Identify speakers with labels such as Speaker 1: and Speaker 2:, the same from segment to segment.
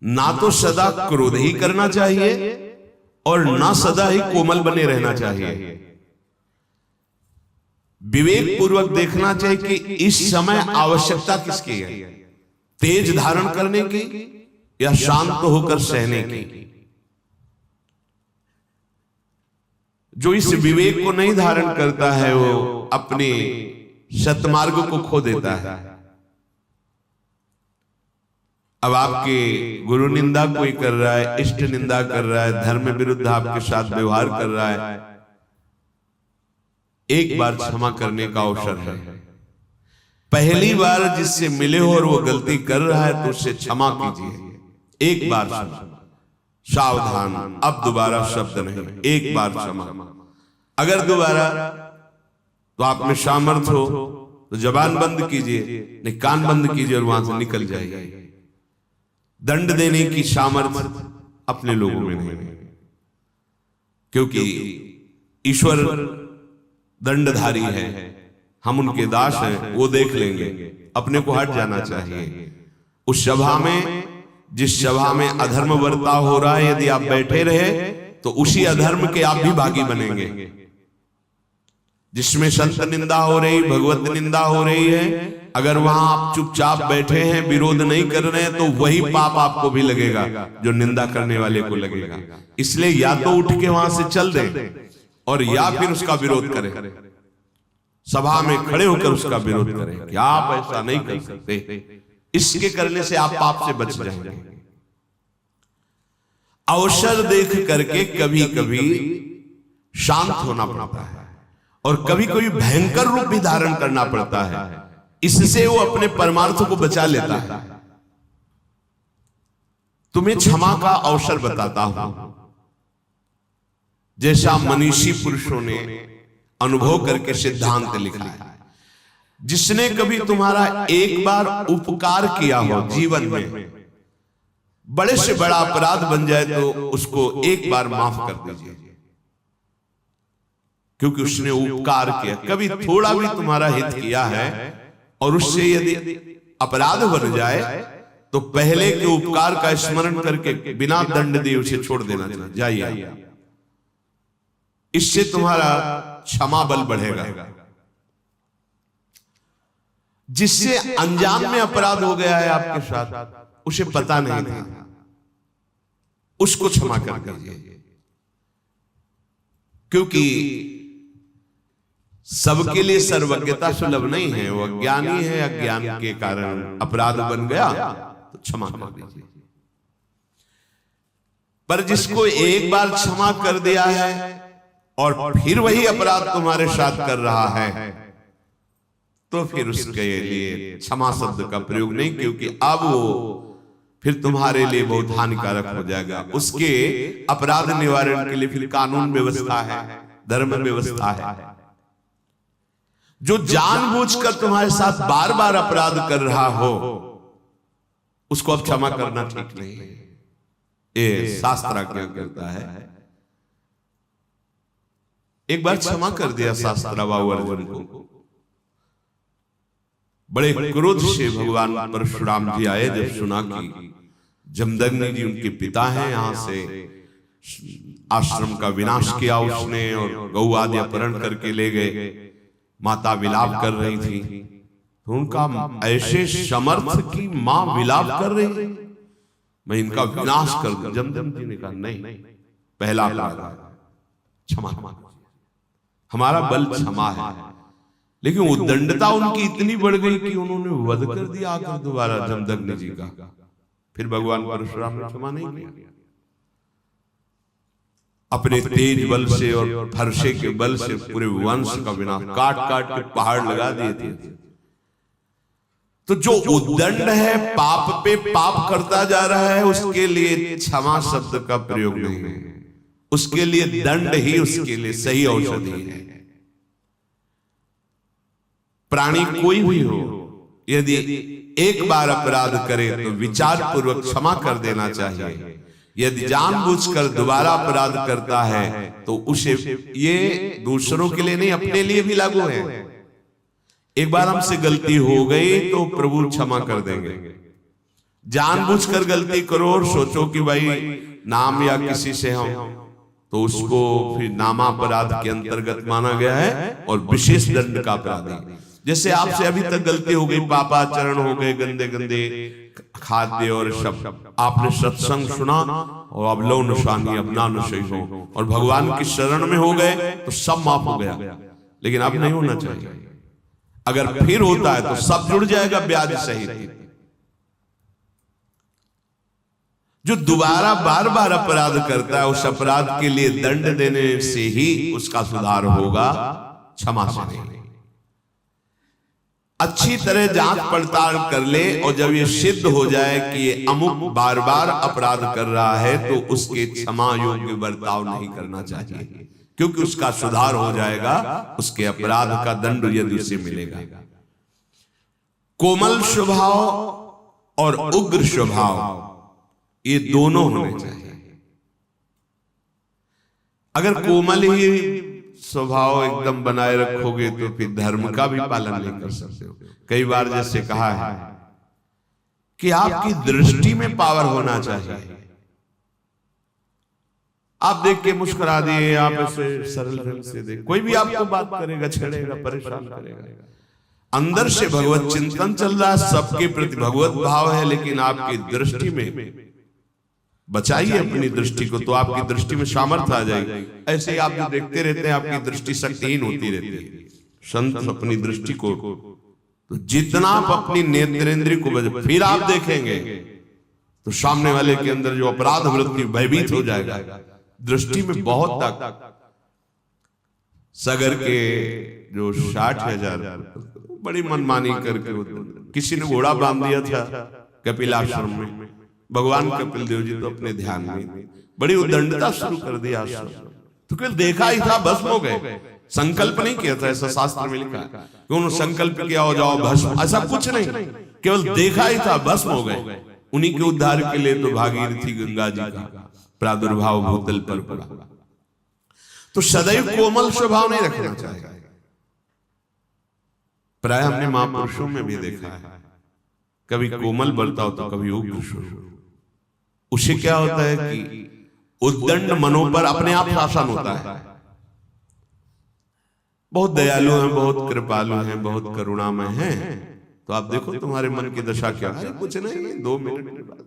Speaker 1: ना तो सदा क्रोध ही करना चाहिए और ना सदा ही कोमल बने रहना चाहिए। विवेक पूर्वक देखना चाहिए कि इस समय आवश्यकता किसकी है, तेज धारण करने की या शांत होकर सहने की। जो इस विवेक को नहीं धारण करता है वो अपने सतमार्ग को खो देता है। अब आपके गुरु निंदा कोई कर रहा है, इष्ट निंदा कर रहा है, धर्म विरुद्ध आपके साथ व्यवहार कर रहा है, एक बार क्षमा करने का अवसर है। पहली बार जिससे मिले हो और वो गलती कर रहा है तो उससे क्षमा कीजिए। एक बार सावधान, अब दोबारा शब्द नहीं, एक बार क्षमा। अगर दोबारा तो आप में सामर्थ्य हो तो जबान बंद कीजिए, नहीं कान बंद कीजिए और वहां से निकल जाइए। दंड देने की सामर्थ्य अपने लोगों में नहीं, क्योंकि ईश्वर दंडधारी है, हम उनके दास हैं, वो देख लेंगे। अपने को हट जाना चाहिए। उस सभा में, जिस सभा में अधर्म बर्ताव हो रहा है, यदि आप बैठे रहे तो उसी अधर्म के आप भी भागी बनेंगे। जिसमें संत निंदा हो रही, भगवत निंदा हो रही है, अगर वहां आप चुपचाप बैठे हैं, विरोध नहीं कर रहे हैं, तो वही पाप आपको भी लगेगा जो निंदा करने वाले को लगेगा। इसलिए या तो उठ के वहां से चल दें और या फिर उसका विरोध करें, सभा में खड़े होकर उसका विरोध करें कि आप ऐसा नहीं कर सकते। इसके करने से आप पाप से बच जाएंगे। अवसर देख करके कभी कभी शांत होना पड़ता है और कभी कभी भयंकर रूप भी धारण करना पड़ता है। इससे वो अपने परमार्थ को बचा लेता है। तुम्हें क्षमा का अवसर बताता हूं, जैसा मनीषी पुरुषों ने अनुभव करके सिद्धांत लिखा है। जिसने कभी तुम्हारा एक बार उपकार किया हो जीवन में, बड़े से बड़ा अपराध बन जाए तो उसको एक बार माफ कर दीजिए, क्योंकि उसने उपकार किया। कभी थोड़ा भी तुम्हारा हित किया है और उससे यदि अपराध बन जाए तो पहले के उपकार का स्मरण करके बिना दंड दिए उसे छोड़ देना चाहिए। जाइए, इससे तुम्हारा क्षमा बल बढ़ेगा। जिससे अनजान में अपराध हो गया है आपके साथ, उसे पता नहीं था, उसको क्षमा कर दीजिए। क्योंकि सबके लिए सर्वज्ञता सुलभ नहीं है। वो अज्ञानी है, अज्ञान के कारण अपराध बन गया तो क्षमा कर दीजिए। पर जिसको एक बार क्षमा कर दिया है और फिर वही अपराध तुम्हारे साथ कर रहा है, तो फिर उसके लिए क्षमा शब्द का प्रयोग नहीं, क्योंकि अब वो फिर तुम्हारे लिए बहुत हानिकारक हो जाएगा। उसके अपराध निवारण के लिए फिर कानून व्यवस्था है, धर्म व्यवस्था है। जो जानबूझकर तुम्हारे साथ बार बार अपराध कर रहा हो, उसको अब क्षमा करना ठीक नहीं है। ये शास्त्र क्या कहता है। एक बार क्षमा कर दिया शास्त्र बाबू अर्जुन को। बड़े क्रोध से भगवान परशुराम जी आए जब सुना कि जमदग्नि जी उनके पिता हैं, यहां से आश्रम का विनाश किया उसने और गौ आदि अपहरण करके ले गए। माता विलाप कर रही थी तो उनका ऐसे समर्थ की मां विलाप कर रही, मैं इनका विनाश कर दूं। जमदग्नि जी ने कहा नहीं, पहला क्षमा, हमारा बल क्षमा है। लेकिन उद्दंडता उनकी इतनी बढ़ गई कि उन्होंने वध कर दिया आकर दोबारा जमदग्नि जी का। फिर भगवान परशुराम ने क्षमा नहीं किया। अपने तेज बल से और फरसे के बल से पूरे वंश का विनाश, काट काट के पहाड़ लगा दिए थे। तो जो उद्दंड है, पाप पे पाप करता जा रहा है, उसके लिए क्षमा शब्द का प्रयोग नहीं है। उसके लिए दंड ही उसके लिए सही औषधि है। प्राणी कोई भी हो, यदि एक बार अपराध करे तो विचार पूर्वक क्षमा कर देना चाहिए। यदि जानबूझकर दोबारा अपराध करता है तो उसे, ये दूसरों के लिए नहीं अपने लिए भी लागू है। एक बार हमसे गलती हो गई तो प्रभु क्षमा कर देंगे। जानबूझकर गलती करो और सोचो कि भाई नाम या किसी से हम, तो उसको फिर नामापराध के अंतर्गत माना गया है और विशेष दंड का अपराध है। जैसे आपसे अभी तक गलती हो गई, पापाचरण हो गए, गंदे गंदे खाद्य और शब्द, आपने सत्संग सुना और अब लो निशानी अब ना नशे हो और भगवान की शरण में हो गए तो सब माफ हो गया, लेकिन अब नहीं होना चाहिए। अगर फिर होता है तो सब जुड़ जाएगा ब्याज सहित। जो दोबारा बार बार अपराध करता है उस अपराध के लिए दंड देने से ही उसका सुधार होगा, क्षमा से नहीं। अच्छी तरह जांच पड़ताल कर ले और जब ये सिद्ध हो जाए कि ये अमुक बार बार अपराध कर रहा है तो उसके क्षमा योग्य बर्ताव नहीं करना चाहिए, क्योंकि उसका सुधार हो जाएगा, उसके अपराध का दंड यदि उसे मिलेगा। कोमल स्वभाव और उग्र स्वभाव ये दोनों होने चाहिए। अगर कोमल ही स्वभाव एकदम बनाए रखोगे तो फिर धर्म का भी पालन नहीं कर सकते हो। कई बार जैसे कहा है कि आपकी दृष्टि में पावर होना चाहिए। आप देख के मुस्कुरा दिए, आप ऐसे सरल ढंग से देख, कोई भी आपको बात करेगा, छेड़ेगा, परेशान करेगा, अंदर से भगवत चिंतन चल रहा है, सबके प्रति भगवत भाव है, लेकिन आपकी दृष्टि में बचाइए अपनी दृष्टि को, तो आपकी दृष्टि में सामर्थ्य आ जाएगी। ऐसे ही आप जो देखते रहते हैं आपकी दृष्टि शक्तिहीन होती रहती है। संत अपनी दृष्टि को, तो जितना आप अपनी नेत्रेंद्रिय को बचाए, फिर आप देखेंगे तो सामने वाले के अंदर जो अपराध वृत्ति भयभीत हो जाएगा। दृष्टि में बहुत ताकत। सगर के जो 60,000 बड़ी मनमानी करके किसी ने घोड़ा बांध दिया था कपिल आश्रम में, भगवान कपिल देव जी तो अपने ध्यान में बड़ी उद्दंडता शुरू कर दी आश्रम, तो केवल देखा ही था, भस्म हो गए। संकल्प नहीं किया था, ऐसा शास्त्र में लिखा है कि उन्होंने संकल्प किया हो जाओ भस्म, ऐसा कुछ नहीं, केवल देखा ही था, भस्म हो गए। उन्हीं के उद्धार के लिए तो भागीरथी गंगा जी का प्रादुर्भाव भूतल पर पड़ा। तो सदैव कोमल स्वभाव नहीं रखना चाहिए। प्राय हमने महापुरुषों में भी देखा है, कभी कोमल बर्ताव तो कभी उग्र स्वभाव। उसे क्या होता है कि उद्दंड मनों पर अपने आप शासन होता है। बहुत दयालु हैं, बहुत कृपालु हैं, बहुत करुणामय हैं, तो आप देखो तुम्हारे मन की दशा क्या है। कुछ नहीं, 2 मिनट बाद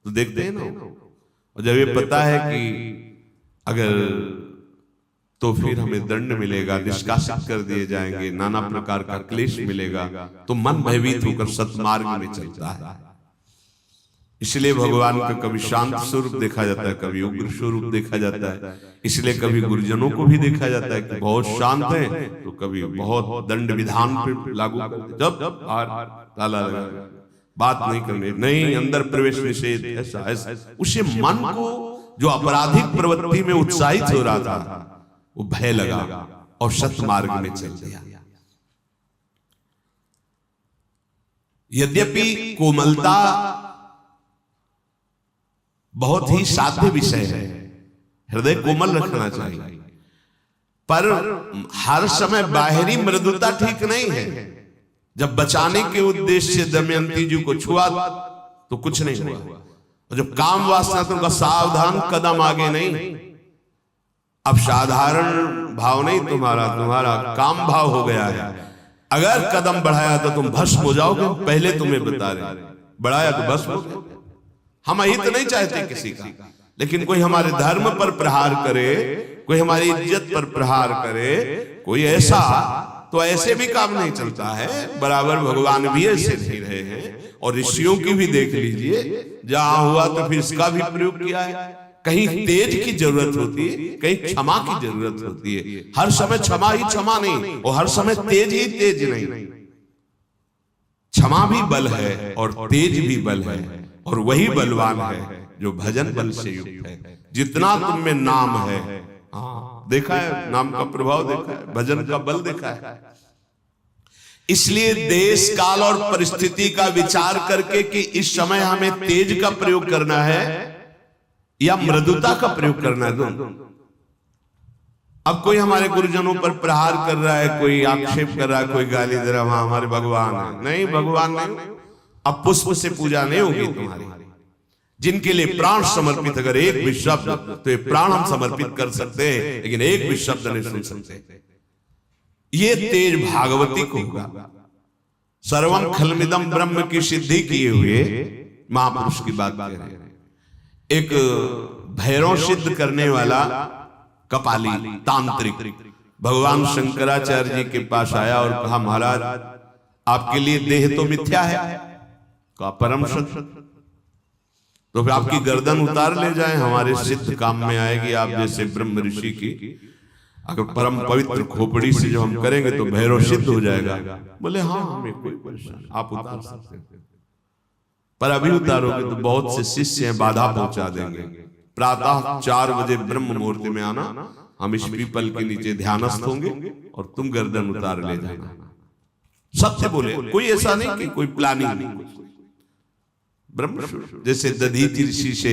Speaker 1: तो देखते हैं ना। और जब ये पता है कि अगर तो फिर हमें दंड मिलेगा, निष्कासित कर दिए जाएंगे, नाना प्रकार का क्लेश मिलेगा, तो मन भयभीत होकर सत्मार्ग में चलता है। इसलिए भगवान का कभी शांत स्वरूप देखा जाता है, कभी उग्र स्वरूप देखा जाता है। इसलिए कभी गुरुजनों को भी देखा जाता है कि बहुत शांत है, तो कभी बहुत दंड विधान पे लागू करते, जब ताला लगा, बात नहीं करनी, नहीं अंदर प्रवेश निषेध, ऐसा ऐसा। उसे मन को जो आपराधिक प्रवृत्ति में उत्साहित हो रहा था वो भय लगा और सत्मार्ग में चल दिया। यद्यपि कोमलता बहुत ही साध्य विषय है, हृदय कोमल रखना चाहिए, पर हर समय बाहरी मृदुता ठीक नहीं है। जब बचाने के उद्देश्य से दमयंती जी को छुआ तो कुछ नहीं हुआ, और जब काम वासना तो उनका सावधान कदम आगे नहीं। अब साधारण भाव नहीं तुम्हारा काम भाव हो गया है। अगर कदम बढ़ाया तो तुम भस्म हो जाओगे, पहले तुम्हें बता रहे, बढ़ाया तो भस्म हो गए। हम अहित नहीं चाहते किसी का, लेकिन कोई हमारे धर्म पर प्रहार करे, कोई हमारी इज्जत पर प्रहार करे, कोई ऐसा, तो ऐसे भी काम नहीं चलता है। बराबर भगवान भी ऐसे नहीं रहे हैं, और ऋषियों की भी देख लीजिए, जहां हुआ तो फिर इसका भी प्रयोग किया है। कहीं तेज की जरूरत होती है, कहीं क्षमा की जरूरत होती है। हर समय क्षमा ही क्षमा नहीं, और हर समय तेज ही तेज नहीं। क्षमा भी बल है और तेज भी बल है, और वही बलवान है जो भजन बल से युक्त है। जितना तुम में नाम है, देखा है नाम का प्रभाव, देखा है भजन का बल, देखा है। इसलिए देश काल और परिस्थिति का विचार करके कि इस समय हमें तेज का प्रयोग करना है या मृदुता का प्रयोग करना है। अब कोई हमारे गुरुजनों पर प्रहार कर रहा है, कोई आक्षेप कर रहा है, कोई गाली दे रहा है, वहां हमारे भगवान है। नहीं, भगवान नहीं, अब पुष्प से पूजा नहीं होगी तुम्हारी। जिनके लिए प्राण समर्पित, अगर एक भी शब्द, तो ये प्राण हम समर्पित कर सकते हैं, लेकिन एक भी शब्द नहीं सुन सकते। ये तेज भागवती को होगा। सर्वम खलमिदम ब्रह्म की सिद्धि किए हुए महापुरुष की बात कर रहे हैं। एक भैरव सिद्ध करने वाला कपाली तांत्रिक भगवान शंकराचार्य जी के पास आया और कहा, महाराज आपके लिए देह तो मिथ्या है, कहा परम सत्य, तो फिर आपकी गर्दन उतार ले जाए, हमारे सिद्ध काम में आएगी। आप जैसे ब्रह्म ऋषि की अगर परम पवित्र खोपड़ी से जो हम करेंगे तो भैरव सिद्ध हो जाएगा। बोले हाँ, हमें कोई परेशानी, आप उतार सकते हैं, पर अभी उतारोगे तो बहुत से शिष्य हैं, बाधा पहुंचा देंगे। प्रातः 4 बजे ब्रह्म मुहूर्त में आना, हम इस पीपल के नीचे ध्यानस्थ होंगे और तुम गर्दन उतार ले जाना। सत्य बोले, कोई ऐसा नहीं कि कोई प्लानिंग नहीं। ब्रह्म जैसे दधीचि ऋषि से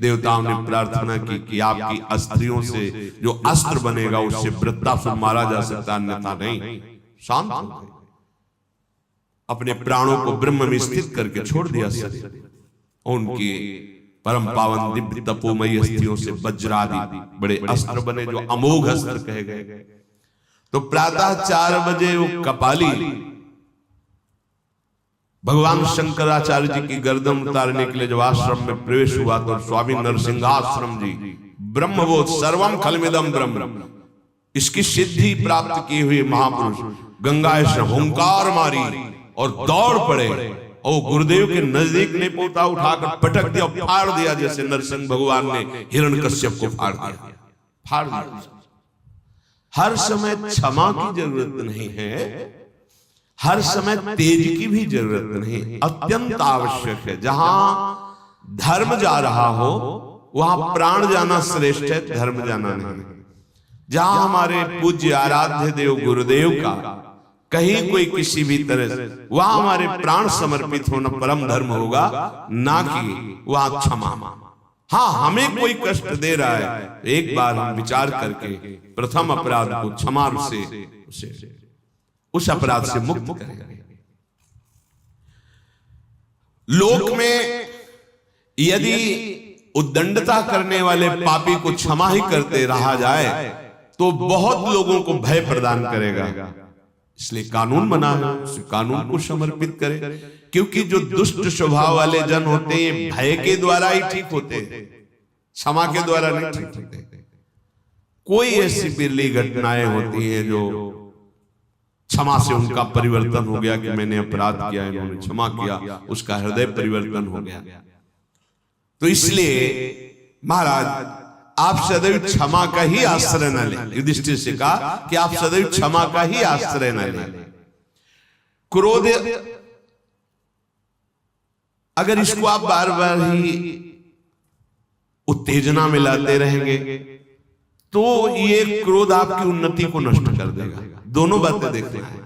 Speaker 1: देवताओं ने प्रार्थना की कि आपकी अस्त्रियों से जो अस्त्र बनेगा उससे वृत्तासुर मारा जा सकता, अन्यथा नहीं। शांत हो गए, अपने प्राणों को ब्रह्म में स्थित करके छोड़ दिया शरीर। उनकी परम पावन दिव्य तपोमयी अस्थियों से वज्रादि बड़े अस्त्र बने, जो अमोघ अस्त्र कहे गए। तो प्रातः 4 बजे वो कपाली भगवान शंकराचार्य जी की गर्दन उतारने के लिए जब आश्रम में प्रवेश हुआ तो स्वामी नरसिंहाश्रम जी ब्रह्मबोध सर्वम खलमिदम ब्रह्म, इसकी सिद्धि प्राप्त किए हुए महापुरुष गंगा से हुंकार मारी और दौड़ पड़े और गुरुदेव के नजदीक नहीं पहुंचा, उठाकर पटक दिया, फाड़ दिया, जैसे नरसिंह भगवान ने हिरण्यकश्यप को फाड़ दिया। हर समय क्षमा की जरूरत नहीं है, हर समय तेज की भी जरूरत नहीं, अत्यंत आवश्यक है। जहां धर्म जा रहा हो वहां प्राण जाना श्रेष्ठ है, धर्म जाना नहीं। जहां हमारे पूज्य आराध्य देव गुरुदेव का कहीं कोई किसी भी तरह से, वहां हमारे प्राण समर्पित होना परम धर्म होगा, ना कि वहां क्षमा। हाँ, हमें कोई कष्ट दे रहा है, एक बार हम विचार करके प्रथम अपराध को क्षमा से उस अपराध से मुक्त करेंगे। लोक में यदि उद्दंडता करने वाले पापी को क्षमा ही करते रहा जाए तो बहुत लोगों को भय प्रदान करेगा। इसलिए कानून बना है, उस कानून को समर्पित करें, क्योंकि जो दुष्ट स्वभाव वाले जन होते हैं भय के द्वारा ही ठीक होते हैं, क्षमा के द्वारा नहीं ठीक होते। कोई ऐसी बिरली घटनाएं होती हैं जो क्षमा से उनका परिवर्तन हो गया कि मैंने अपराध किया, इन्होंने क्षमा किया, उसका हृदय परिवर्तन हो गया। तो इसलिए महाराज आप सदैव क्षमा का ही आश्रय न लें। युधिष्ठिर से कहा कि आप सदैव क्षमा का ही आश्रय न लें। क्रोध अगर इसको आप बार बार ही उत्तेजना में लाते रहेंगे तो ये क्रोध आपकी उन्नति को नष्ट कर देगा। दोनों बातें देखना है।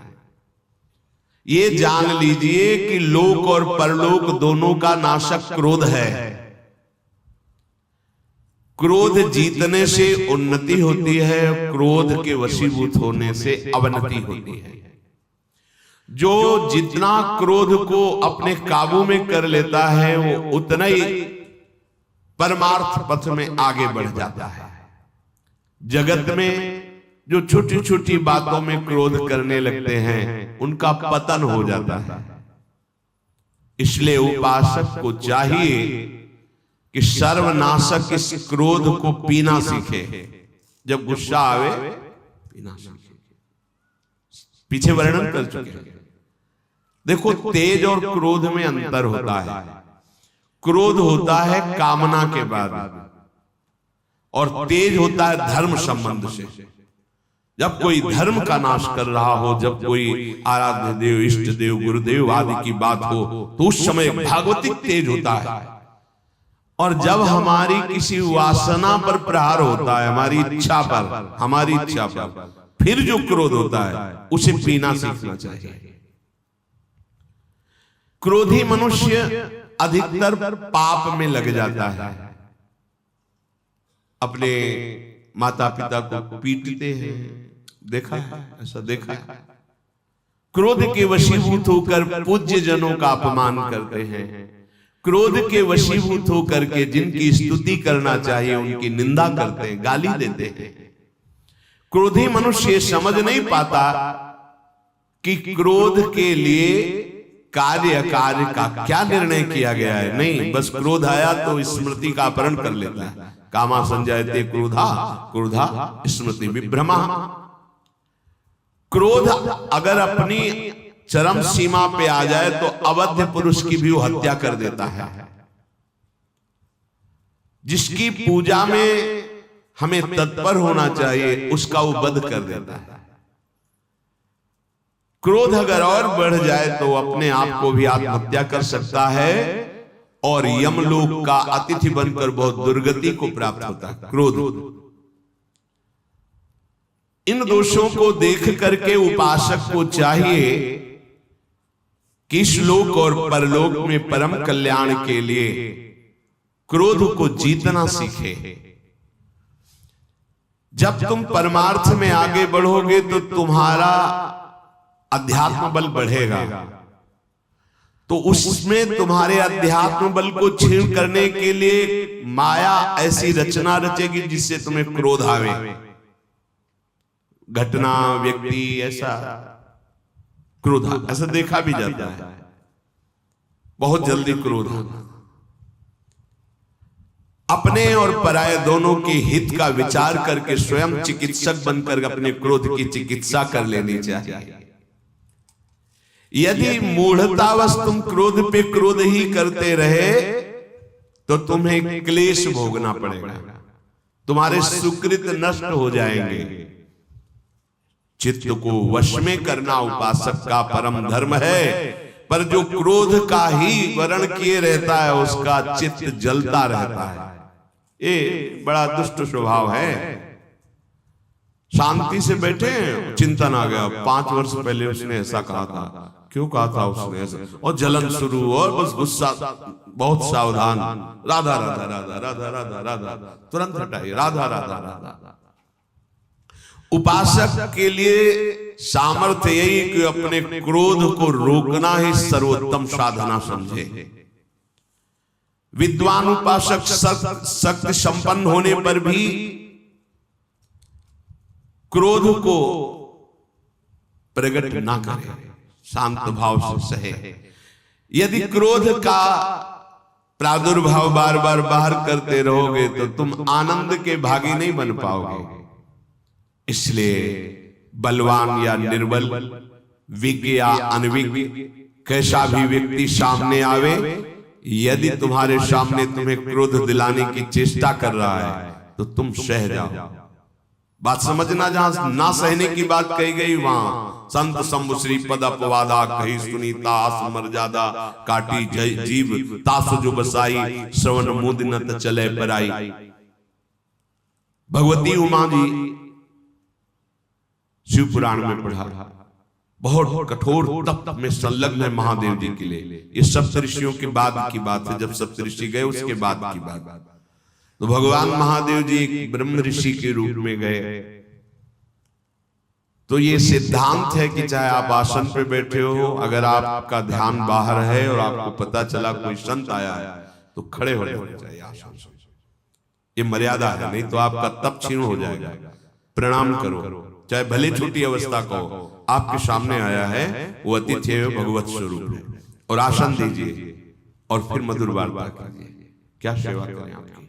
Speaker 1: ये जान लीजिए कि लोक और परलोक दोनों का नाशक क्रोध है। क्रोध जीतने से उन्नति होती है, क्रोध के वशीभूत होने से अवनति होती है। जो जितना क्रोध को अपने काबू में कर लेता है वो उतना ही परमार्थ पथ में आगे बढ़ जाता है। जगत में जो छोटी छोटी बातों में क्रोध करने लगते हैं उनका पतन हो जाता है। इसलिए उपासक को चाहिए कि सर्वनाशक इस क्रोध को पीना सीखे। जब गुस्सा आवे पीना सीखे। पीछे वर्णन कर चुके हैं। देखो तेज और क्रोध में अंतर होता है। क्रोध होता है कामना के बाद और तेज होता है धर्म संबंध से। जब कोई धर्म का नाश कर रहा हो, जब कोई आराध्य देव, इष्ट देव, गुरुदेव आदि की बात हो तो उस समय भागवतिक तेज होता है। और जब हमारी किसी वासना पर प्रहार होता है, हमारी इच्छा पर, फिर जो क्रोध होता है उसे पीना सीखना चाहिए। क्रोधी मनुष्य अधिकतर पाप में लग जाता है। अपने माता पिता को पीटते हैं, देखा है, ऐसा देखा है। क्रोध के वशीभूत होकर पूज्य जनों का अपमान करते हैं, क्रोध के वशीभूत होकर के जिनकी स्तुति करना चाहिए उनकी निंदा करते हैं, गाली देते हैं। क्रोधी मनुष्य समझ नहीं पाता कि क्रोध के लिए कार्य का क्या निर्णय किया गया है। नहीं, बस क्रोध आया तो स्मृति का अपहरण कर लेता है। कामा संजायते क्रोधा क्रोधा स्मृति विभ्रमा। क्रोध अगर अपनी चरम सीमा पे आ जाए तो अवध्य पुरुष की भी वो हत्या कर देता है। जिसकी पूजा में हमें तत्पर होना चाहिए उसका वो वध कर देता है। क्रोध अगर और बढ़ जाए तो अपने आप को भी आत्महत्या कर सकता है और यमलोक का अतिथि बनकर बहुत दुर्गति को प्राप्त होता है। क्रोध, इन दोषों को देख करके उपासक को चाहिए कि इस लोक और परलोक में परम कल्याण के लिए क्रोध को जीतना सीखे। जब तुम परमार्थ में आगे बढ़ोगे तो तुम्हारा अध्यात्म बल बढ़ेगा, तो उसमें तुम्हारे अध्यात्म बल को क्षीण करने के लिए माया ऐसी रचना रचेगी जिससे तुम्हें क्रोध आवे। घटना, व्यक्ति, ऐसा क्रोध, ऐसा देखा भी जाता है, बहुत जल्दी क्रोध आता। अपने और पराये दोनों के हित का विचार करके स्वयं चिकित्सक बनकर अपने क्रोध की चिकित्सा कर लेनी चाहिए। यदि मूढ़तावश तुम क्रोध पे क्रोध ही करते रहे तो तुम्हें क्लेश भोगना पड़ेगा, तुम्हारे सुकृत नष्ट हो जाएंगे। चित्त को वश में करना उपासक का परम धर्म है, पर जो क्रोध का ही वर्ण किए रहता है उसका चित्त जलता रहता है। ये बड़ा दुष्ट स्वभाव है। शांति से बैठे, चिंतन आ गया, 5 वर्ष पहले उसने ऐसा कहा था, क्यों कहा था उसने ऐसा, और जलन शुरू और बस गुस्सा, बहुत सावधान, राधा राधा राधा राधा राधा राधा, तुरंत हटाइए, राधा राधा राधा। उपासक के लिए सामर्थ्य यही कि अपने क्रोध को रोकना ही सर्वोत्तम साधना समझे। विद्वान उपासक शक्ति संपन्न होने पर भी क्रोध को प्रकट ना करे, शांत भाव से सहे। यदि क्रोध का प्रादुर्भाव बार बार बाहर करते रहोगे तो तुम आनंद के भागी नहीं बन पाओगे। इसलिए बलवान या निर्बल, विज्ञ या अनविज्ञ, कैसा भी व्यक्ति सामने आवे, यदि तुम्हारे सामने तुम्हें क्रोध दिलाने की चेष्टा कर रहा है तो तुम सह जाओ। बात समझना, जहां ना सहने की बात कही गई वहां संत शंभु श्री पद अपवादा कही सुनीता मर्यादा काटी जय जीव तासु जो बसाई श्रवण मुद न चले पराई। भगवती उमा जी शिव पुराण में पढ़ा, बहुत कठोर तप में संलग्न है महादेव जी के लिए। ये सप्तऋषियों के बाद की बात है, जब सप्तऋषि गए उसके बाद की बात। तो भगवान महादेव जी एक ब्रह्म ऋषि के रूप में गए। तो ये सिद्धांत है कि चाहे आप आसन पे बैठे हो, अगर आपका ध्यान बाहर है और आपको पता चला कोई संत आया है तो खड़े हो जाना चाहिए आसन से। ये मर्यादा है, नहीं तो आपका तप क्षीण हो जाएगा। प्रणाम करो, चाहे भले छोटी अवस्था को, आपके सामने आया है वो अतिथि है, भगवत स्वरूप है, और आसन दीजिए और फिर मधुर वार्ता कीजिए। क्या सेवा करें आपकी,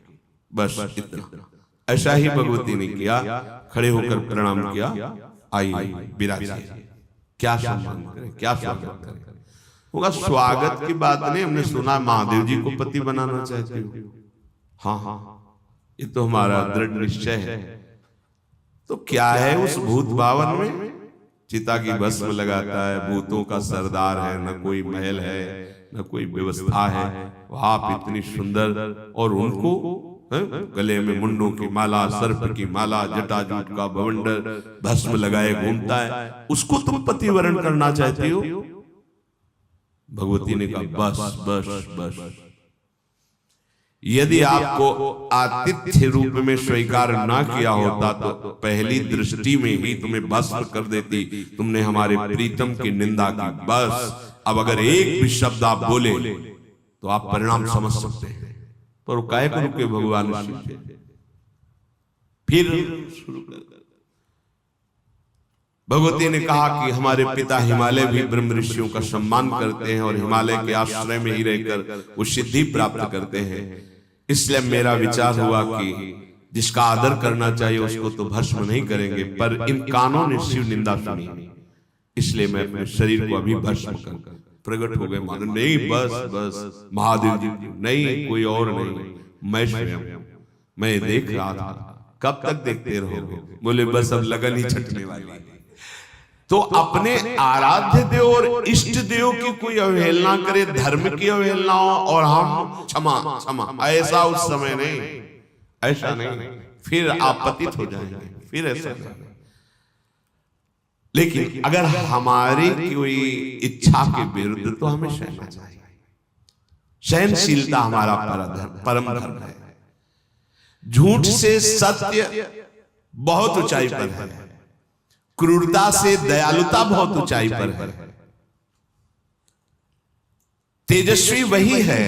Speaker 1: बस इतना। ऐसा ही भगवती ने किया, खड़े होकर प्रणाम किया, आइए विराजिए। क्या सम्मान करें, क्या स्वागत करें। होगा स्वागत की बात नहीं, हमने सुना महादेव जी को पति बनाना चाहते हो। हाँ हाँ, ये तो हमारा दृढ़ निश्चय है। तो क्या है उस भूत भावन में, चिता की भस्म लगाता है, भूतों का सरदार है, न कोई महल है न कोई व्यवस्था है। आप इतनी सुंदर, और उनको गले में मुंडों की माला, सर्प की माला, जटाजूट का भवंडर, भस्म लगाए घूमता है, उसको तुम पति वरण करना चाहती हो। भगवती ने कहा बस बस बस, यदि आपको आतिथ्य रूप में स्वीकार ना किया होता तो पहली दृष्टि में ही तुम्हें भस्म कर देती। तुमने हमारे प्रीतम की निंदा की। बस अब अगर एक भी शब्द आप बोले तो आप परिणाम समझ सकते हैं। पर काय को रुके भगवान शिव फिर शुरू कर। भगवती ने कहा कि हमारे पिता हिमालय भी ब्रह्म ऋषियों का सम्मान करते हैं और हिमालय के आश्रय में ही रहकर वो सिद्धि प्राप्त करते हैं। इसलिए मेरा विचार हुआ कि जिसका आदर करना चाहिए उसको तो भस्म नहीं करेंगे, पर इन कानों ने शिव निंदा सुनी, इसलिए मैं अपने शरीर को अभी भस्म कर प्रकट हो गए। मानो नहीं, बस बस महादेव जी नहीं, कोई और नहीं, मैं स्वयं। मैं देख रहा था। कब तक देखते रहोगे? बोले बस अब लगन ही छटने वाली है। तो अपने आराध्य देव और इष्ट देव की कोई अवहेलना करे, धर्म की अवहेलना हो और हम क्षमा क्षमा, ऐसा उस समय नहीं, ऐसा नहीं, फिर आप पतित हो जाएंगे, फिर ऐसा नहीं। लेकिन अगर हमारी कोई इच्छा के विरुद्ध तो हमें सहना चाहिए। सहनशीलता हमारा परम धर्म है। झूठ से सत्य बहुत ऊंचाई पर है, क्रूरता से दयालुता बहुत ऊंचाई पर है। तेजस्वी वही है